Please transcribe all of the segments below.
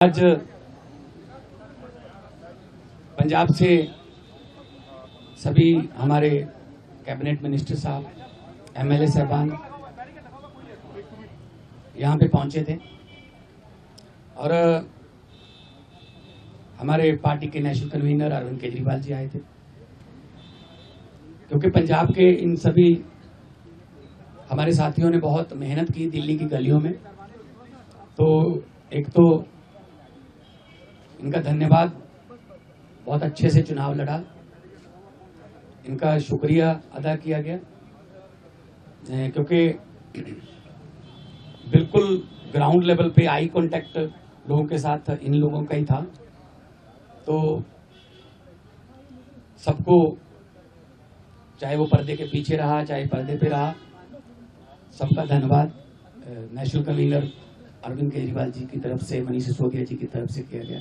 आज पंजाब से सभी हमारे कैबिनेट मिनिस्टर साहब, एमएलए साहबान यहाँ पे पहुंचे थे और हमारे पार्टी के नेशनल कन्वीनर अरविंद केजरीवाल जी आए थे, क्योंकि पंजाब के इन सभी हमारे साथियों ने बहुत मेहनत की दिल्ली की गलियों में। तो एक तो इनका धन्यवाद, बहुत अच्छे से चुनाव लड़ा, इनका शुक्रिया अदा किया गया, क्योंकि बिल्कुल ग्राउंड लेवल पे आई कांटेक्ट लोगों के साथ इन लोगों का ही था। तो सबको, चाहे वो पर्दे के पीछे रहा चाहे पर्दे पे रहा, सबका धन्यवाद नेशनल कन्वीनर अरविंद केजरीवाल जी की तरफ से, मनीष सिसोदिया जी की तरफ से किया गया।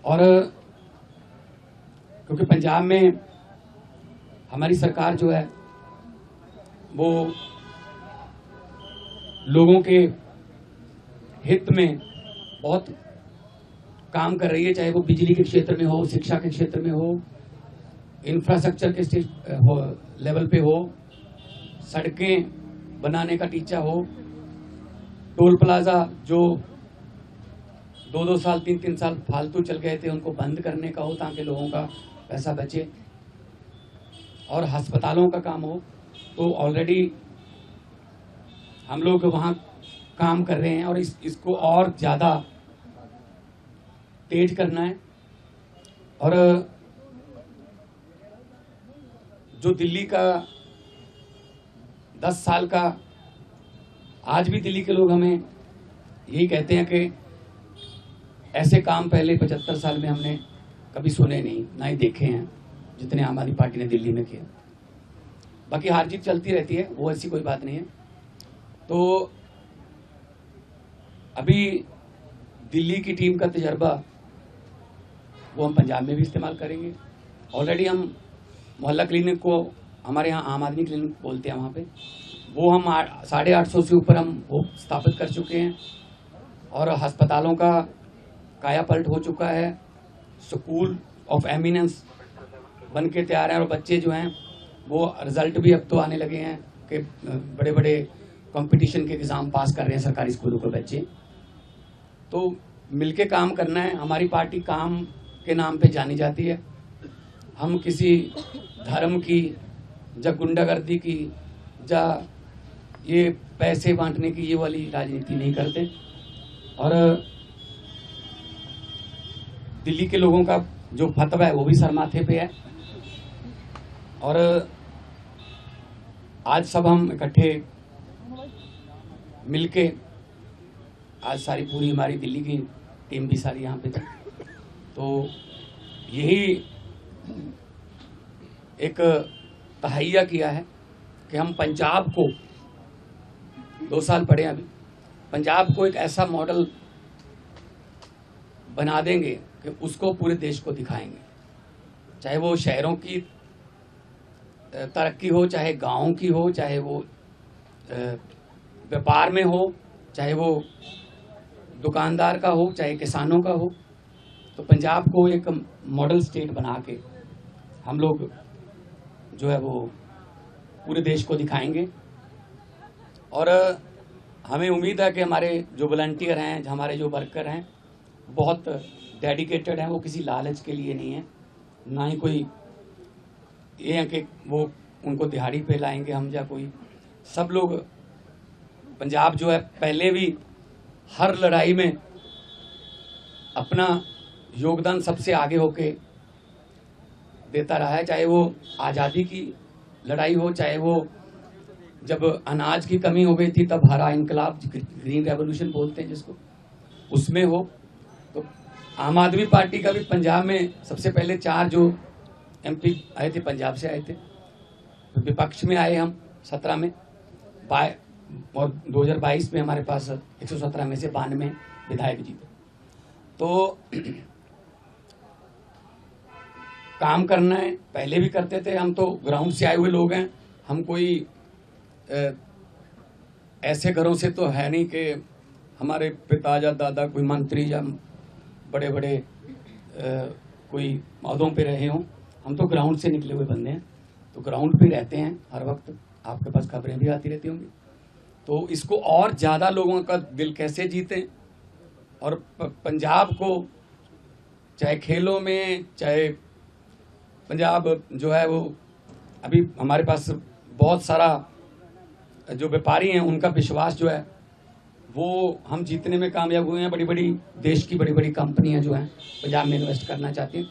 और क्योंकि पंजाब में हमारी सरकार जो है वो लोगों के हित में बहुत काम कर रही है, चाहे वो बिजली के क्षेत्र में हो, शिक्षा के क्षेत्र में हो, इंफ्रास्ट्रक्चर के लेवल पे हो, सड़कें बनाने का टीचा हो, टोल प्लाजा जो 2-2 साल 3-3 साल फालतू चल गए थे उनको बंद करने का हो ताकि लोगों का पैसा बचे, और अस्पतालों का काम हो। तो ऑलरेडी हम लोग वहाँ काम कर रहे हैं और इसको और ज़्यादा तेज करना है। और जो दिल्ली का 10 साल का, आज भी दिल्ली के लोग हमें यही कहते हैं कि ऐसे काम पहले 75 साल में हमने कभी सुने नहीं, ना ही देखे हैं जितने आम आदमी पार्टी ने दिल्ली में किए। बाकी हार जीत चलती रहती है, वो ऐसी कोई बात नहीं है। तो अभी दिल्ली की टीम का तजर्बा वो हम पंजाब में भी इस्तेमाल करेंगे। ऑलरेडी हम मोहल्ला क्लिनिक को, हमारे यहाँ आम आदमी क्लिनिक बोलते हैं, वहाँ पे वो हम 850 से ऊपर हम वो स्थापित कर चुके हैं। और अस्पतालों का काया पलट हो चुका है, स्कूल ऑफ एमिनेंस बन के तैयार हैं, और बच्चे जो हैं वो रिजल्ट भी अब तो आने लगे हैं कि बड़े बड़े कंपटीशन के एग्ज़ाम पास कर रहे हैं सरकारी स्कूलों के बच्चे। तो मिलके काम करना है। हमारी पार्टी काम के नाम पे जानी जाती है। हम किसी धर्म की या गुंडागर्दी की या ये पैसे बांटने की ये वाली राजनीति नहीं करते। और दिल्ली के लोगों का जो फतवा है वो भी सर माथे पे है। और आज सब हम इकट्ठे मिलके, आज सारी पूरी हमारी दिल्ली की टीम भी सारी यहाँ पे थी, तो यही एक तहैया किया है कि हम पंजाब को, 2 साल पड़े अभी, पंजाब को एक ऐसा मॉडल बना देंगे कि उसको पूरे देश को दिखाएंगे। चाहे वो शहरों की तरक्की हो, चाहे गाँव की हो, चाहे वो व्यापार में हो, चाहे वो दुकानदार का हो, चाहे किसानों का हो। तो पंजाब को एक मॉडल स्टेट बना के हम लोग जो है वो पूरे देश को दिखाएंगे। और हमें उम्मीद है कि हमारे जो वॉलंटियर हैं, हमारे जो वर्कर हैं, बहुत डेडिकेटेड हैं। वो किसी लालच के लिए नहीं है, ना ही कोई ये है कि वो उनको दिहाड़ी पे लाएंगे हम या कोई। सब लोग, पंजाब जो है पहले भी हर लड़ाई में अपना योगदान सबसे आगे होके देता रहा है, चाहे वो आज़ादी की लड़ाई हो, चाहे वो जब अनाज की कमी हो गई थी तब हरा इनकलाब, ग्रीन रेवोल्यूशन बोलते हैं जिसको, उसमें हो। तो आम आदमी पार्टी का भी पंजाब में सबसे पहले 4 जो एमपी आए थे पंजाब से आए थे। तो विपक्ष में आए हम 17 में, और 2022 में हमारे पास 117 में से 92 विधायक जीते। तो काम करना है, पहले भी करते थे। हम तो ग्राउंड से आए हुए लोग हैं, हम कोई ऐसे घरों से तो है नहीं कि हमारे पिता या दादा कोई मंत्री या बड़े बड़े कोई पदों पे रहे हों, हम तो ग्राउंड से निकले हुए बंदे हैं, तो ग्राउंड पे रहते हैं हर वक्त, आपके पास खबरें भी आती रहती होंगी। तो इसको और ज़्यादा लोगों का दिल कैसे जीतें, और पंजाब को चाहे खेलों में, चाहे पंजाब जो है वो अभी हमारे पास बहुत सारा जो व्यापारी हैं उनका विश्वास जो है वो हम जीतने में कामयाब हुए हैं। बड़ी बड़ी देश की बड़ी बड़ी कंपनियां जो हैं पंजाब में इन्वेस्ट करना चाहती हैं,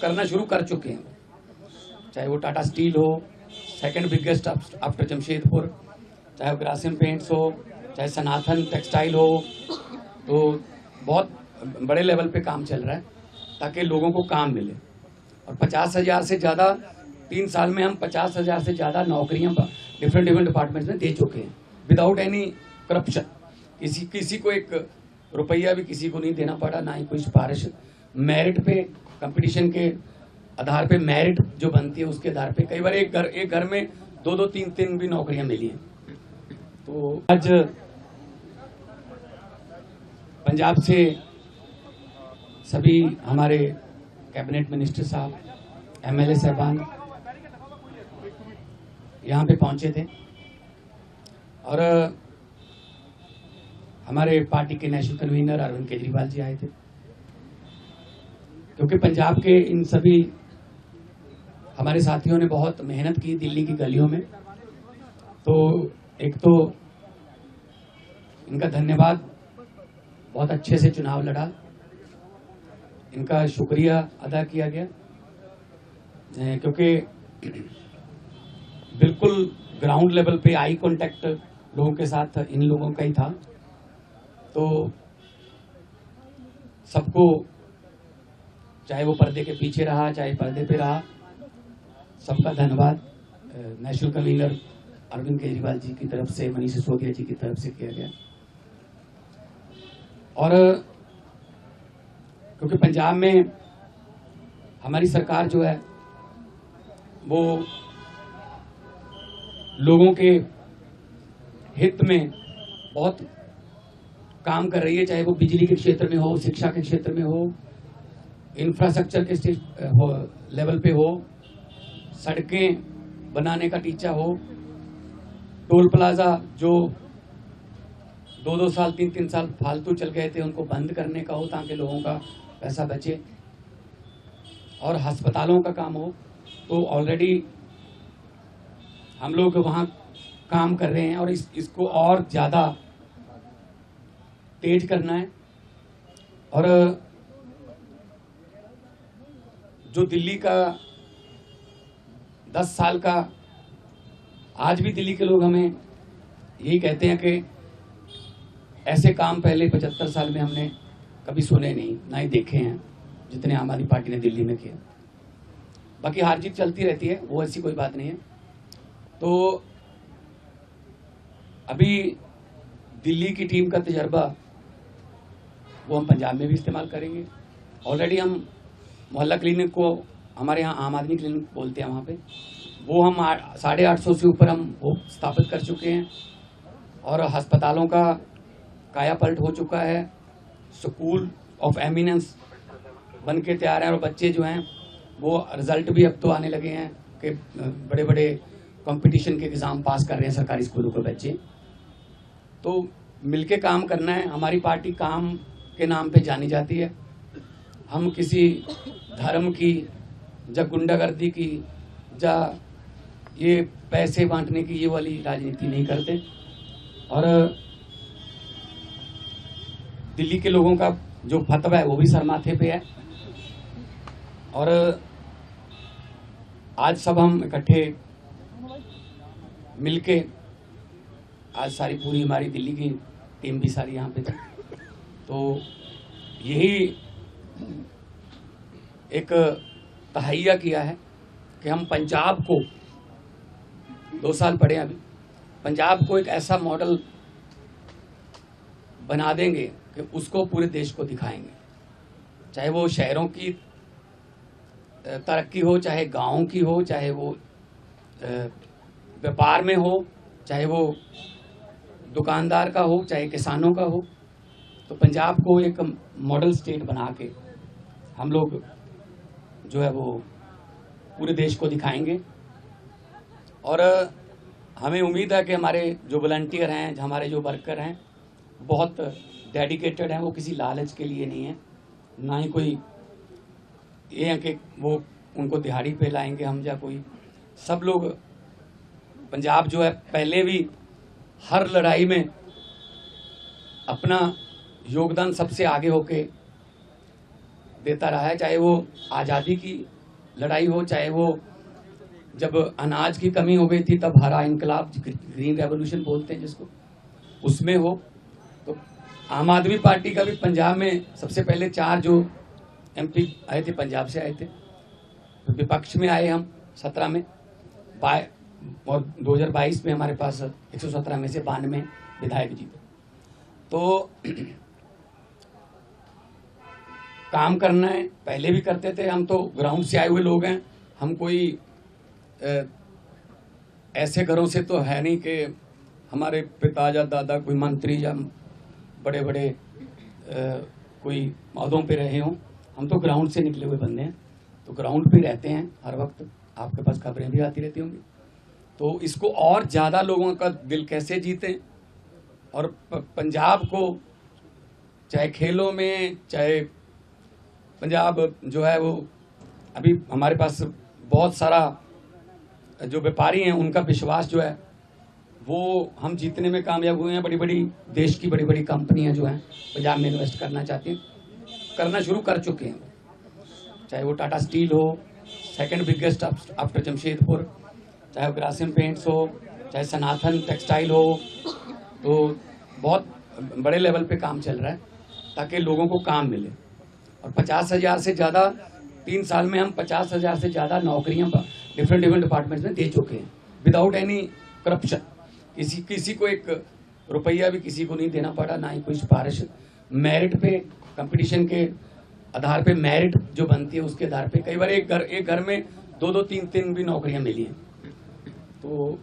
करना शुरू कर चुके हैं, चाहे वो टाटा स्टील हो, सेकंड बिगेस्ट आफ्टर जमशेदपुर, चाहे वो ग्रासिम पेंट्स हो, चाहे सनातन टेक्सटाइल हो, तो बहुत बड़े लेवल पे काम चल रहा है ताकि लोगों को काम मिले। और 50,000 से ज़्यादा 3 साल में हम 50,000 से ज़्यादा नौकरियां डिफरेंट डिपार्टमेंट्स में दे चुके हैं विदाउट एनी करप्शन। किसी को एक रुपया भी किसी को नहीं देना पड़ा, ना ही कोई सिफारिश। मेरिट पे, कंपटीशन के आधार पे मेरिट जो बनती है उसके आधार पे कई बार एक घर में 2-2, 3-3 भी नौकरियां मिली हैं। तो आज पंजाब से सभी हमारे कैबिनेट मिनिस्टर साहब, एमएलए साहबान यहाँ पे पहुंचे थे, और हमारे पार्टी के नेशनल कन्वीनर अरविंद केजरीवाल जी आए थे, क्योंकि पंजाब के इन सभी हमारे साथियों ने बहुत मेहनत की दिल्ली की गलियों में। तो एक तो इनका धन्यवाद, बहुत अच्छे से चुनाव लड़ा, इनका शुक्रिया अदा किया गया, क्योंकि बिल्कुल ग्राउंड लेवल पे आई कांटेक्ट लोगों के साथ इन लोगों का ही था। तो सबको, चाहे वो पर्दे के पीछे रहा चाहे पर्दे पे रहा, सबका धन्यवाद नेशनल कन्वीनर अरविंद केजरीवाल जी की तरफ से, मनीष सिसोदिया जी की तरफ से किया गया। और क्योंकि पंजाब में हमारी सरकार जो है वो लोगों के हित में बहुत काम कर रही है, चाहे वो बिजली के क्षेत्र में हो, शिक्षा के क्षेत्र में हो, इंफ्रास्ट्रक्चर के लेवल पे हो, सड़कें बनाने का टीचा हो, टोल प्लाजा जो 2-2 साल 3-3 साल फालतू चल गए थे उनको बंद करने का हो ताकि लोगों का पैसा बचे, और अस्पतालों का काम हो। तो ऑलरेडी हम लोग वहाँ काम कर रहे हैं और इसको और ज़्यादा तेज करना है। और जो दिल्ली का 10 साल का, आज भी दिल्ली के लोग हमें यही कहते हैं कि ऐसे काम पहले 75 साल में हमने कभी सुने नहीं, ना ही देखे हैं जितने आम आदमी पार्टी ने दिल्ली में किए। बाकी हार जीत चलती रहती है, वो ऐसी कोई बात नहीं है। तो अभी दिल्ली की टीम का तजर्बा वो हम पंजाब में भी इस्तेमाल करेंगे। ऑलरेडी हम मोहल्ला क्लिनिक को, हमारे यहाँ आम आदमी क्लिनिक बोलते हैं वहाँ पे, वो हम 850 से ऊपर हम वो स्थापित कर चुके हैं, और अस्पतालों का कायापलट हो चुका है, स्कूल ऑफ एमिनेंस बन के तैयार हैं, और बच्चे जो हैं वो रिजल्ट भी अब तो आने लगे हैं कि बड़े बड़े कंपटीशन के एग्ज़ाम पास कर रहे हैं सरकारी स्कूलों के बच्चे। तो मिलके काम करना है। हमारी पार्टी काम के नाम पे जानी जाती है, हम किसी धर्म की या गुंडागर्दी की या ये पैसे बांटने की ये वाली राजनीति नहीं करते। और दिल्ली के लोगों का जो फतवा है वो भी सर माथे पे है, और आज सब हम इकट्ठे मिलके, आज सारी पूरी हमारी दिल्ली की टीम भी सारी यहाँ पे थी, तो यही एक तहैया किया है कि हम पंजाब को 2 साल पड़े अभी, पंजाब को एक ऐसा मॉडल बना देंगे कि उसको पूरे देश को दिखाएंगे, चाहे वो शहरों की तरक्की हो, चाहे गाँव की हो, चाहे वो व्यापार में हो, चाहे वो दुकानदार का हो, चाहे किसानों का हो, तो पंजाब को एक मॉडल स्टेट बना के हम लोग जो है वो पूरे देश को दिखाएंगे। और हमें उम्मीद है कि हमारे जो वॉलंटियर हैं, हमारे जो वर्कर हैं, बहुत डेडिकेटेड हैं। वो किसी लालच के लिए नहीं है, ना ही कोई ये है कि वो उनको दिहाड़ी पे लाएंगे हम या कोई। सब लोग पंजाब जो है पहले भी हर लड़ाई में अपना योगदान सबसे आगे होके देता रहा है, चाहे वो आज़ादी की लड़ाई हो, चाहे वो जब अनाज की कमी हो गई थी तब हरा इनकलाब, ग्रीन रेवोल्यूशन बोलते हैं जिसको, उसमें हो। तो आम आदमी पार्टी का भी पंजाब में सबसे पहले 4 जो MP आए थे पंजाब से आए थे। तो विपक्ष में आए हम 17 में, और 2022 में हमारे पास 117 में से 92 विधायक जीते। तो काम करना है, पहले भी करते थे। हम तो ग्राउंड से आए हुए लोग हैं, हम कोई ऐसे घरों से तो है नहीं कि हमारे पिता या दादा कोई मंत्री या बड़े बड़े कोई पदों पे रहे हों। हम तो ग्राउंड से निकले हुए बंदे हैं, तो ग्राउंड पे रहते हैं हर वक्त। आपके पास खबरें भी आती रहती होंगी। तो इसको और ज़्यादा लोगों का दिल कैसे जीतें, और पंजाब को चाहे खेलों में, चाहे पंजाब जो है वो अभी हमारे पास बहुत सारा जो व्यापारी हैं उनका विश्वास जो है वो हम जीतने में कामयाब हुए हैं। बड़ी बड़ी देश की बड़ी बड़ी कंपनियां जो हैं पंजाब में इन्वेस्ट करना चाहती हैं, करना शुरू कर चुके हैं। चाहे वो टाटा स्टील हो, सेकंड बिगेस्ट आफ्टर जमशेदपुर, चाहे वो ग्रासिम पेंट्स हो, चाहे सनातन टेक्सटाइल हो। तो बहुत बड़े लेवल पे काम चल रहा है ताकि लोगों को काम मिले। और 50,000 से ज़्यादा 3 साल में हम 50,000 से ज़्यादा नौकरियां डिफरेंट डिपार्टमेंट्स में दे चुके हैं विदाउट एनी करप्शन। किसी को 1 रुपया भी किसी को नहीं देना पड़ा, ना ही कोई सिफारिश। मेरिट पे, कंपटीशन के आधार पे मेरिट जो बनती है उसके आधार पे कई बार एक घर में 2-2, 3-3 भी नौकरियां मिली हैं। तो